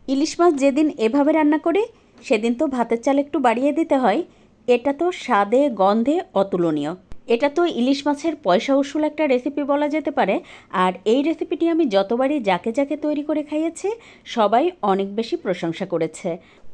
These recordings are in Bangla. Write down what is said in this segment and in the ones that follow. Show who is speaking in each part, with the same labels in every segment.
Speaker 1: ইলিশ মাছ যেদিন এভাবে রান্না করি সেদিন তো ভাতের চাল একটু বাড়িয়ে দিতে হয়। এটা তো স্বাদে গন্ধে অতুলনীয়। এটা তো ইলিশ মাছের পয়সা উসুল একটা রেসিপি বলা যেতে পারে। আর এই রেসিপিটি আমি যতবারই যাকে যাকে তৈরি করে খাইয়েছি সবাই অনেক বেশি প্রশংসা করেছে।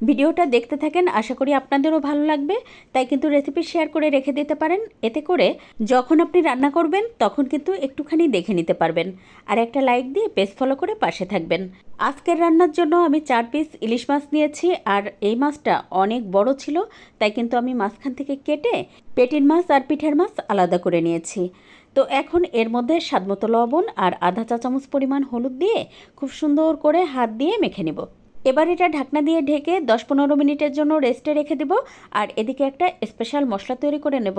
Speaker 1: ভিডিওটা দেখতে থাকেন, আশা করি আপনাদেরও ভালো লাগবে। তাই কিন্তু রেসিপি শেয়ার করে রেখে দিতে পারেন, এতে করে যখন আপনি রান্না করবেন তখন কিন্তু একটুখানি দেখে নিতে পারবেন। আর একটা লাইক দিয়ে পেজ ফলো করে পাশে থাকবেন। আজকের রান্নার জন্য আমি 4 পিস ইলিশ মাছ নিয়েছি, আর এই মাছটা অনেক বড় ছিল, তাই কিন্তু আমি মাঝখান থেকে কেটে পেটির মাছ আর পিঠের মাছ আলাদা করে নিয়েছি। তো এখন এর মধ্যে স্বাদমতো লবণ আর আধা চা চামচ পরিমাণ হলুদ দিয়ে খুব সুন্দর করে হাত দিয়ে মেখে নেব। এবার এটা ঢাকনা দিয়ে ঢেকে 10-15 মিনিটের জন্য রেস্টে রেখে দেব। আর এদিকে একটা স্পেশাল মশলা তৈরি করে নেব।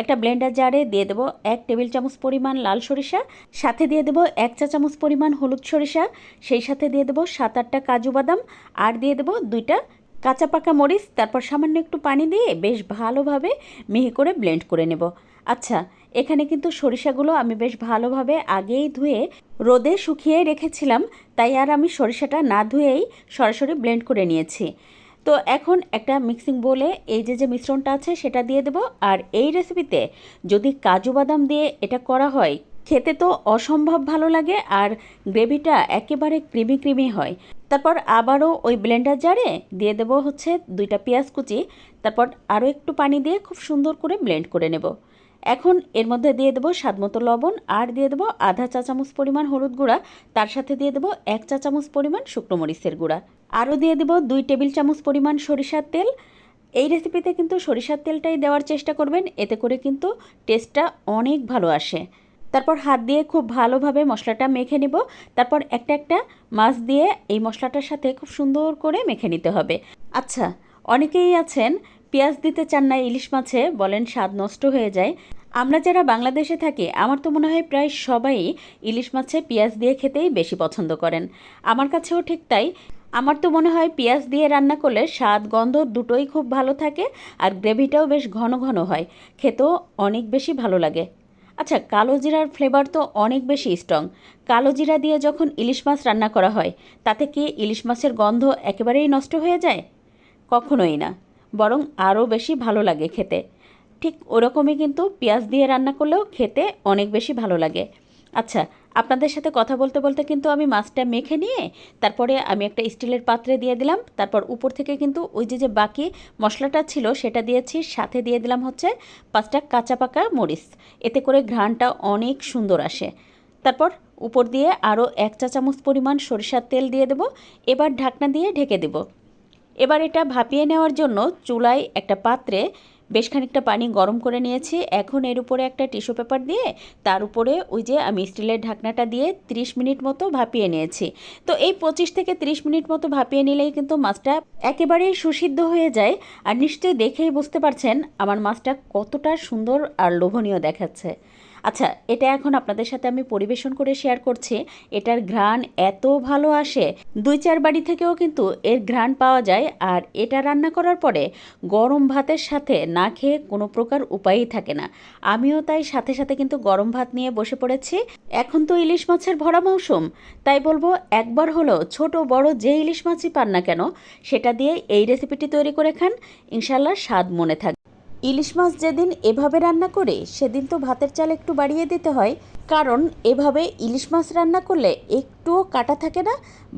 Speaker 1: একটা ব্লেন্ডার জারে দিয়ে দেব 1 টেবিল চামচ পরিমাণ লাল সরিষা, সাথে দিয়ে দেব 1 চা চামচ পরিমাণ হলুদ সরিষা, সেই সাথে দিয়ে দেব 7-8টা কাজু বাদাম, আর দিয়ে দেব 2টা কাঁচা পাকা মরিচ। তারপর সামান্য একটু পানি দিয়ে বেশ ভালোভাবে মিহি করে ব্লেন্ড করে নেব। আচ্ছা, এখানে কিন্তু সরিষাগুলো আমি বেশ ভালোভাবে আগেই ধুয়ে রোদে শুকিয়ে রেখেছিলাম, তাই আর আমি সরিষাটা না ধুয়েই সরাসরি ব্লেন্ড করে নিয়েছি। তো এখন একটা মিক্সিং বোলে এই যে মিশ্রণটা আছে সেটা দিয়ে দেব। আর এই রেসিপিতে যদি কাজু বাদাম দিয়ে এটা করা হয় খেতে তো অসম্ভব ভালো লাগে, আর গ্রেভিটা একেবারে ক্রিমি ক্রিমি হয়। তারপর আবারও ওই ব্লেন্ডার জারে দিয়ে দেব হচ্ছে 2টা পেঁয়াজ কুচি। তারপর আরও একটু পানি দিয়ে খুব সুন্দর করে ব্লেন্ড করে নেব। এখন এর মধ্যে দিয়ে দেবো স্বাদমতো লবণ, আর দিয়ে দেবো আধা চা চামচ পরিমাণ হলুদ গুঁড়া, তার সাথে দিয়ে দেবো 1 চা চামচ পরিমাণ শুকনো মরিচের গুঁড়া, আরও দিয়ে দেবো 2 টেবিল চামচ পরিমাণ সরিষার তেল। এই রেসিপিতে কিন্তু সরিষার তেলটাই দেওয়ার চেষ্টা করবেন, এতে করে কিন্তু টেস্টটা অনেক ভালো আসে। তারপর হাত দিয়ে খুব ভালোভাবে মশলাটা মেখে নেব। তারপর একটা একটা মাছ দিয়ে এই মশলাটার সাথে খুব সুন্দর করে মেখে নিতে হবে। আচ্ছা, অনেকেই আছেন পেঁয়াজ দিতে চান না ইলিশ মাছে, বলেন স্বাদ নষ্ট হয়ে যায়। আমরা যারা বাংলাদেশে থাকি আমার তো মনে হয় প্রায় সবাই ইলিশ মাছে পেঁয়াজ দিয়ে খেতেই বেশি পছন্দ করেন। আমার কাছেও ঠিক তাই। আমার তো মনে হয় পেঁয়াজ দিয়ে রান্না করলে স্বাদ গন্ধ দুটোই খুব ভালো থাকে, আর গ্রেভিটাও বেশ ঘন ঘন হয়, খেতেও অনেক বেশি ভালো লাগে। আচ্ছা, কালো জিরার ফ্লেভার তো অনেক বেশি স্ট্রং। কালো জিরা দিয়ে যখন ইলিশ মাছ রান্না করা হয় তাতে কি ইলিশ মাছের গন্ধ একেবারেই নষ্ট হয়ে যায়? কখনোই না, বরং আরও বেশি ভালো লাগে খেতে। ঠিক ওরকমই কিন্তু পেঁয়াজ দিয়ে রান্না করলেও খেতে অনেক বেশি ভালো লাগে। আচ্ছা, আপনাদের সাথে কথা বলতে বলতে কিন্তু আমি মাছটা মেখে নিয়ে তারপরে আমি একটা স্টিলের পাত্রে দিয়ে দিলাম। তারপর উপর থেকে কিন্তু ওই যে বাকি মশলাটা ছিল সেটা দিয়েছি, সাথে দিয়ে দিলাম হচ্ছে 5টা কাঁচা পাকা মরিচ, এতে করে ঘ্রাণটা অনেক সুন্দর আসে। তারপর উপর দিয়ে আরও 1 চা চামচ পরিমাণ সরিষার তেল দিয়ে দেব। এবার ঢাকনা দিয়ে ঢেকে দেব। এবার এটা ভাপিয়ে নেওয়ার জন্য চুলায় একটা পাত্রে বেশ খানিকটা পানি গরম করে নিয়েছি। এখন এর উপরে একটা টিস্যু পেপার দিয়ে তার উপরে ওই যে আমি স্টিলের ঢাকনাটা দিয়ে 30 মিনিট মতো ভাপিয়ে নিয়েছি। তো এই 25 থেকে 30 মিনিট মতো ভাপিয়ে নিলেই কিন্তু মাছটা একেবারেই সুসিদ্ধ হয়ে যায়। আর নিশ্চয়ই দেখেই বুঝতে পারছেন আমার মাছটা কতটা সুন্দর আর লোভনীয় দেখাচ্ছে। আচ্ছা, এটা এখন আপনাদের সাথে আমি পরিবেশন করে শেয়ার করছি। এটার ঘ্রাণ এত ভালো আসে, 2-4 বাড়ি থেকেও কিন্তু এর ঘ্রাণ পাওয়া যায়। আর এটা রান্না করার পরে গরম ভাতের সাথে না খেয়ে কোনো প্রকার উপায়ই থাকে না। আমিও তাই সাথে সাথে কিন্তু গরম ভাত নিয়ে বসে পড়েছি। এখন তো ইলিশ মাছের ভরা মৌসুম, তাই বলবো একবার হলো ছোট বড় যে ইলিশ মাছই পান না কেন সেটা দিয়ে এই রেসিপিটি তৈরি করে খান, ইনশাল্লাহ স্বাদ মনে থাকবে। ইলিশ মাছ যেদিন এভাবে রান্না করে সেদিন তো ভাতের চাল একটু বাড়িয়ে দিতে হয়, কারণ এভাবে ইলিশ মাছ রান্না করলে একটুও কাটা থাকে না।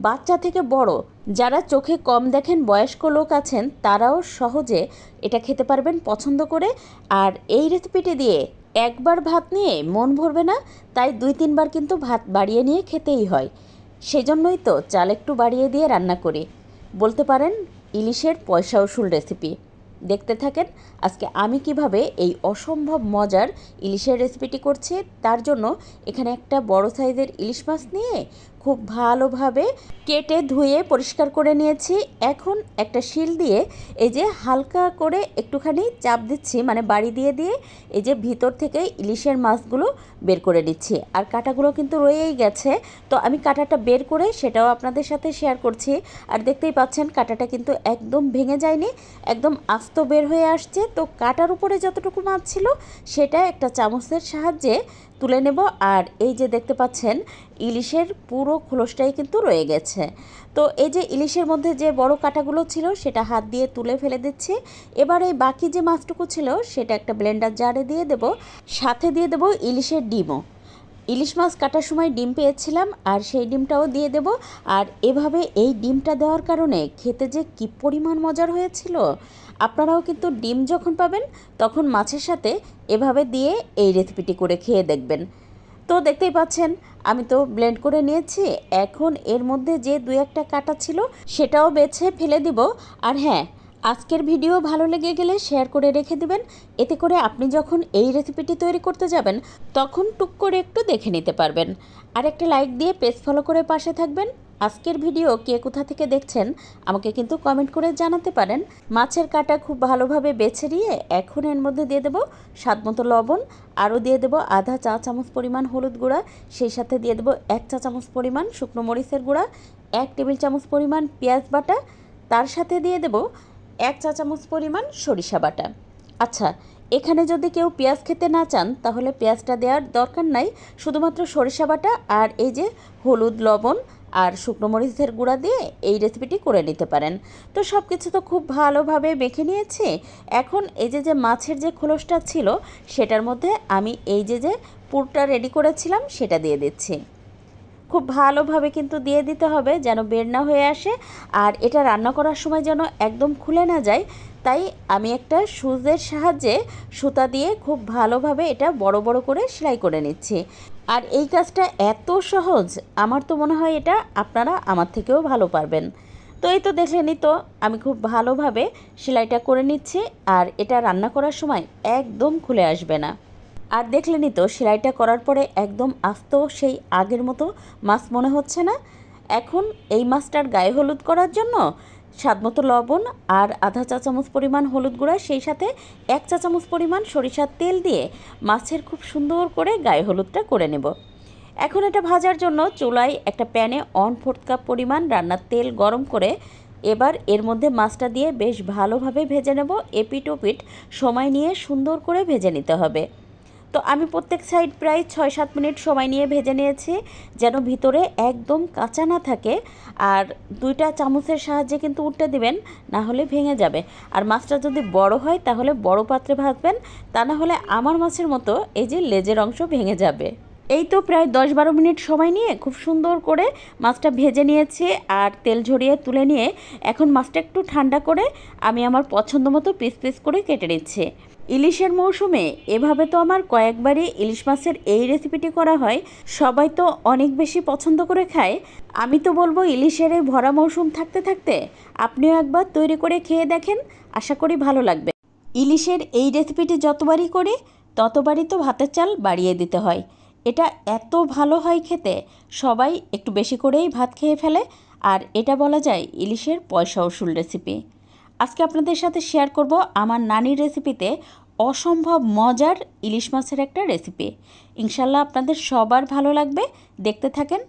Speaker 1: বাচ্চা থেকে বড় যারা চোখে কম দেখেন বয়স্ক লোক আছেন তারাও সহজে এটা খেতে পারবেন পছন্দ করে। আর এই রেসিপিটি দিয়ে একবার ভাত নিয়ে মন ভরবে না, তাই 2-3 বার কিন্তু ভাত বাড়িয়ে নিয়ে খেতেই হয়। সেজন্যই তো চাল একটু বাড়িয়ে দিয়ে রান্না করি। বলতে পারেন ইলিশের পয়সা উসুল রেসিপি। দেখতে থাকেন আজকে আমি কিভাবে এই অসম্ভব মজার ইলিশের রেসিপিটি করছি। তার জন্য এখানে একটা বড় সাইজের ইলিশ মাছ নিয়ে খুব ভালোভাবে কেটে ধুয়ে পরিষ্কার করে নিয়েছি। এখন একটা শিল দিয়ে এই যে হালকা করে একটুখানি চাপ দিচ্ছি, মানে বাড়ি দিয়ে দিয়ে এই যে ভিতর থেকে ইলিশের মাছগুলো বের করে দিচ্ছি। আর কাঁটাগুলো কিন্তু রয়েই গেছে, তো আমি কাঁটাটা বের করে সেটাও আপনাদের সাথে শেয়ার করছি। আর দেখতেই পাচ্ছেন কাঁটাটা কিন্তু একদম ভেঙে যায়নি, একদম আস্ত বের হয়ে আসছে। তো কাটার উপরে যতটুকু মাছ ছিল সেটা একটা চামচের সাহায্যে তুলে নেব। আর এই যে দেখতে পাচ্ছেন ইলিশের পুরো খোলসটাই কিন্তু রয়ে গেছে। তো এই যে ইলিশের মধ্যে যে বড় কাঁটাগুলো ছিল সেটা হাত দিয়ে তুলে ফেলে দিচ্ছি। এবার এই বাকি যে মাছটুকু ছিল সেটা একটা ব্লেন্ডার জারে দিয়ে দেব, সাথে দিয়ে দেব ইলিশের ডিমও। ইলিশ মাছ কাটার সময় ডিম পেয়েছিলাম আর সেই ডিমটাও দিয়ে দেব। আর এভাবে এই ডিমটা দেওয়ার কারণে খেতে যে কী পরিমাণ মজার হয়েছিল। আপনারাও কিন্তু ডিম যখন পাবেন তখন মাছের সাথে এভাবে দিয়ে এই রেসিপিটি করে খেয়ে দেখবেন। তো দেখতেই পাচ্ছেন আমি তো ব্লেন্ড করে নিয়েছি। এখন এর মধ্যে যে দু একটা কাটা ছিল সেটাও বেছে ফেলে দিব। আর হ্যাঁ, আজকের ভিডিও ভালো লেগে গেলে শেয়ার করে রেখে দিবেন। এতে করে আপনি যখন এই রেসিপিটি তৈরি করতে যাবেন তখন টুক করে একটু দেখে নিতে পারবেন। আর একটা লাইক দিয়ে পেজ ফলো করে পাশে থাকবেন। আজকের ভিডিও কে কোথা থেকে দেখছেন আমাকে কিন্তু কমেন্ট করে জানাতে পারেন। মাছের কাঁটা খুব ভালোভাবে বেছে নিয়ে এখন এর মধ্যে দিয়ে দেবো স্বাদমতো লবণ, আরও দিয়ে দেবো আধা চা চামচ পরিমাণ হলুদ গুঁড়া, সেই সাথে দিয়ে দেবো 1 চা চামচ পরিমাণ শুকনো মরিচের গুঁড়া, 1 টেবিল চামচ পরিমাণ পেঁয়াজ বাটা, তার সাথে দিয়ে দেবো 1 চা চামচ পরিমাণ সরিষা বাটা। আচ্ছা, এখানে যদি কেউ পেঁয়াজ খেতে না চান তাহলে পেঁয়াজটা দেওয়ার দরকার নাই, শুধুমাত্র সরিষা বাটা আর এই যে হলুদ, লবণ আর শুকনো মরিচের গুঁড়া দিয়ে এই রেসিপিটি করে নিতে পারেন। তো সব কিছু তো খুব ভালোভাবে মেখে নিয়েছি। এখন এই যে মাছের যে খোলসটা ছিল সেটার মধ্যে আমি এই যে পুরটা রেডি করেছিলাম সেটা দিয়ে দিচ্ছি। খুব ভালোভাবে কিন্তু দিয়ে দিতে হবে যেন বের না হয়ে আসে, আর এটা রান্না করার সময় যেন একদম খুলে না যায়। তাই আমি একটা সুচের সাহায্যে সুতা দিয়ে খুব ভালোভাবে এটা বড় বড় করে সেলাই করে নিচ্ছি। আর এই কাজটা এত সহজ, আমার তো মনে হয় এটা আপনারা আমার থেকেও ভালো পারবেন। তো এই তো দেখলেনই তো আমি খুব ভালোভাবে সেলাইটা করে নিচ্ছি, আর এটা রান্না করার সময় একদম খুলে আসবে না। আর দেখলেনই তো সেলাইটা করার পরে একদম আস্ত সেই আগের মতো মাছ মনে হচ্ছে না। এখন এই মাছটার গায়ে হলুদ করার জন্য স্বাদমতো লবণ আর আধা চা চামচ পরিমাণ হলুদ গুঁড়া, সেই সাথে 1 চা চামচ পরিমাণ সরিষার তেল দিয়ে মাছের খুব সুন্দর করে গায়ে হলুদটা করে নেব। এখন এটা ভাজার জন্য চুলায় একটা প্যানে 1/4 কাপ পরিমাণ রান্নার তেল গরম করে এবার এর মধ্যে মাছটা দিয়ে বেশ ভালোভাবে ভেজে নেব। এপিট ওপিট সময় নিয়ে সুন্দর করে ভেজে নিতে হবে। তো আমি প্রত্যেক সাইড প্রায় 6-7 মিনিট সময় নিয়ে ভেজে নিয়েছি যেন ভিতরে একদম কাঁচা না থাকে। আর 2টা চামচের সাহায্যে কিন্তু উল্টে দিবেন, না হলে ভেঙে যাবে। আর মাছটা যদি বড় হয় তাহলে বড় পাত্রে ভাজবেন, তা না হলে আমার মাছের মতো এই যে লেজের অংশ ভেঙে যাবে। এই তো প্রায় 10-12 মিনিট সময় নিয়ে খুব সুন্দর করে মাছটা ভেজে নিয়েছি আর তেল ঝরিয়ে তুলে নিয়ে এখন মাছটা একটু ঠান্ডা করে আমি আমার পছন্দ মতো পিস পিস করে কেটে নিচ্ছি। ইলিশের মৌসুমে এভাবে তো আমার কয়েকবারই ইলিশ মাছের এই রেসিপিটি করা হয়, সবাই তো অনেক বেশি পছন্দ করে খায়। আমি তো বলবো ইলিশের এই ভরা মৌসুম থাকতে থাকতে আপনিও একবার তৈরি করে খেয়ে দেখেন, আশা করি ভালো লাগবে। ইলিশের এই রেসিপিটি যতবারই করি ততবারই তো ভাতের চাল বাড়িয়ে দিতে হয়। এটা এত ভালো হয় খেতে, সবাই একটু বেশি করেই ভাত খেয়ে ফেলে। আর এটা বলা যায় ইলিশের পয়সা উসুল রেসিপি। আজকে আপনাদের সাথে শেয়ার করব আমার নানির রেসিপিতে অসম্ভব মজার ইলিশ মাছের একটা রেসিপি। ইনশাল্লাহ আপনাদের সবার ভালো লাগবে, দেখতে থাকেন।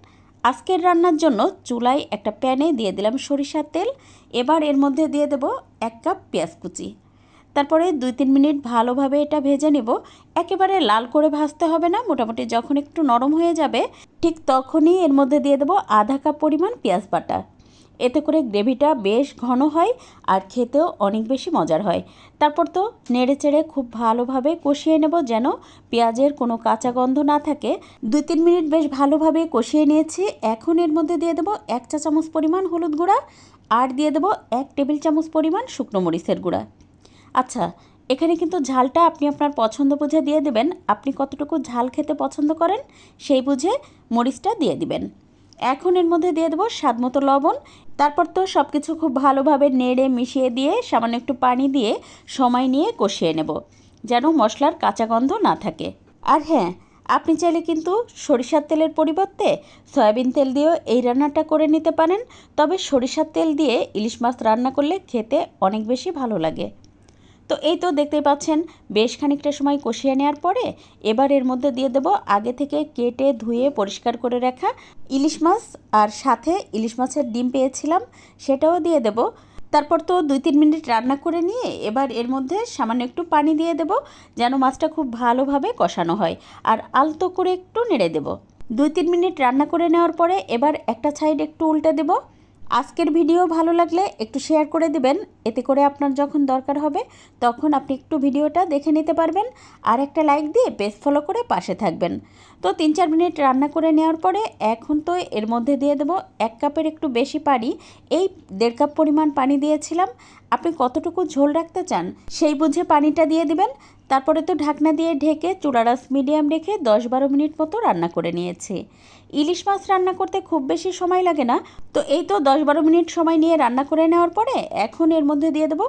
Speaker 1: আজকের রান্নার জন্য চুলায় একটা প্যানে দিয়ে দিলাম সরিষার তেল। এবার এর মধ্যে দিয়ে দেব 1 কাপ পেঁয়াজ কুচি। তারপরে 2-3 মিনিট ভালোভাবে এটা ভেজে নেব। একেবারে লাল করে ভাজতে হবে না, মোটামুটি যখন একটু নরম হয়ে যাবে ঠিক তখনই এর মধ্যে দিয়ে দেব আধা কাপ পরিমাণ পেঁয়াজ বাটা। এতে করে গ্রেভিটা বেশ ঘন হয় আর খেতেও অনেক বেশি মজার হয়। তারপর তো নেড়ে চেড়ে খুব ভালোভাবে কষিয়ে নেব যেন পেঁয়াজের কোনো কাঁচা গন্ধ না থাকে। 2-3 মিনিট বেশ ভালোভাবে কষিয়ে নিয়েছি। এখন এর মধ্যে দিয়ে দেবো 1 চা চামচ পরিমাণ হলুদ গুঁড়া আর দিয়ে দেবো 1 টেবিল চামচ পরিমাণ শুকনো মরিচের গুঁড়া। আচ্ছা, এখানে কিন্তু ঝালটা আপনি আপনার পছন্দ বুঝে দিয়ে দেবেন। আপনি কতটুকু ঝাল খেতে পছন্দ করেন সেই বুঝে মরিচটা দিয়ে দিবেন। এখন এর মধ্যে দিয়ে দেবো স্বাদমতো লবণ। তারপর তো সব কিছু খুব ভালোভাবে নেড়ে মিশিয়ে দিয়ে সামান্য একটু পানি দিয়ে সময় নিয়ে কষিয়ে নেব যেন মশলার কাঁচা গন্ধ না থাকে। আর হ্যাঁ, আপনি চাইলে কিন্তু সরিষার তেলের পরিবর্তে সয়াবিন তেল দিয়েও এই রান্নাটা করে নিতে পারেন। তবে সরিষার তেল দিয়ে ইলিশ মাছ রান্না করলে খেতে অনেক বেশি ভালো লাগে। তো এই তো দেখতেই পাচ্ছেন বেশ খানিকটা সময় কষিয়ে নেওয়ার পরে এবার এর মধ্যে দিয়ে দেব আগে থেকে কেটে ধুয়ে পরিষ্কার করে রাখা ইলিশ মাছ, আর সাথে ইলিশ মাছের ডিম পেয়েছিলাম সেটাও দিয়ে দেব। তারপর তো 2-3 মিনিট রান্না করে নিয়ে এবার এর মধ্যে সামান্য একটু পানি দিয়ে দেব, যেন মাছটা খুব ভালোভাবে কষানো হয়, আর আলতো করে একটু নেড়ে দেব। 2-3 মিনিট রান্না করে নেওয়ার পরে এবার একটা সাইড একটু উল্টে দেব। আজকের ভিডিও ভালো লাগলে একটু শেয়ার করে দিবেন, এতে করে আপনার যখন দরকার হবে তখন আপনি একটু ভিডিওটা দেখে নিতে পারবেন। আর একটা লাইক দিয়ে পেজ ফলো করে পাশে থাকবেন। তো 3-4 মিনিট রান্না করে নেওয়ার পরে এখন তো এর মধ্যে দিয়ে দেব 1 কাপের একটু বেশি পানি। এই 1.5 কাপ পরিমাণ পানি দিয়েছিলাম। আপনি কতটুকু ঝোল রাখতে চান সেই বুঝে পানিটা দিয়ে দিবেন। তারপরে তো ঢাকনা দিয়ে ঢেকে চুলার আঁচ মিডিয়াম রেখে 10-12 মিনিট মতো রান্না করে নিয়েছি। ইলিশ মাছ রান্না করতে খুব বেশি সময় লাগে না। তো এই তো 10-12 মিনিট সময় নিয়ে রান্না করে নেওয়ার পরে এখন এর মধ্যে দিয়ে দেবো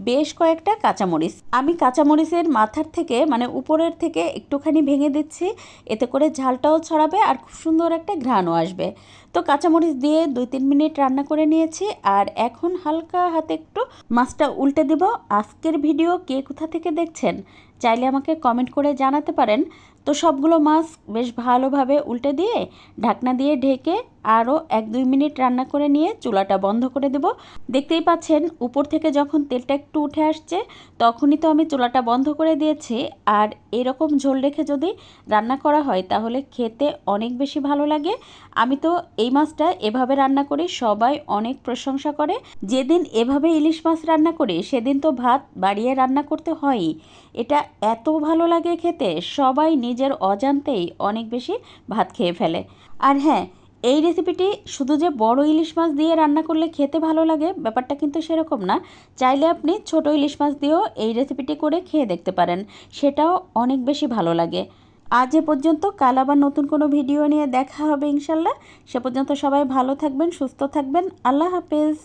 Speaker 1: বেশ কয়েকটা কাঁচামরিচ। আমি কাঁচামরিচের মাথার থেকে মানে উপরের থেকে একটুখানি ভেঙে দিচ্ছি, এতে করে ঝালটাও ছড়াবে আর খুব সুন্দর একটা ঘ্রাণও আসবে। তো কাঁচামরিচ দিয়ে 2-3 মিনিট রান্না করে নিয়েছি। আর এখন হালকা হাতে একটু মাছটা উল্টে দেব। আজকের ভিডিও কে কোথা থেকে দেখছেন চাইলে আমাকে কমেন্ট করে জানাতে পারেন। তো সবগুলো মাছ বেশ ভালোভাবে উল্টে দিয়ে ঢাকনা দিয়ে ঢেকে আরও 1-2 মিনিট রান্না করে নিয়ে চুলাটা বন্ধ করে দেব। দেখতেই পাচ্ছেন উপর থেকে যখন তেলটা একটু উঠে আসছে তখনই তো আমি চুলাটা বন্ধ করে দিয়েছি। আর এরকম ঝোল রেখে যদি রান্না করা হয় তাহলে খেতে অনেক বেশি ভালো লাগে। আমি তো এই মাছটা এভাবে রান্না করি, সবাই অনেক প্রশংসা করে। যেদিন এভাবে ইলিশ মাছ রান্না করি সেদিন তো ভাত বাড়িয়ে রান্না করতে হয়ই। এটা এত ভালো লাগে খেতে, সবাই নিজের অজান্তেই অনেক বেশি ভাত খেয়ে ফেলে। আর হ্যাঁ, এই রেসিপিটি শুধু যে বড় ইলিশ মাছ দিয়ে রান্না করলে খেতে ভালো লাগে ব্যাপারটা কিন্তু সেরকম না। চাইলে আপনি ছোট ইলিশ মাছ দিয়েও এই রেসিপিটি করে খেয়ে দেখতে পারেন, সেটাও অনেক বেশি ভালো লাগে। আজ এ পর্যন্ত, কাল আবার নতুন কোনো ভিডিও নিয়ে দেখা হবে ইনশাল্লাহ। সে পর্যন্ত সবাই ভালো থাকবেন, সুস্থ থাকবেন। আল্লাহ হাফেজ।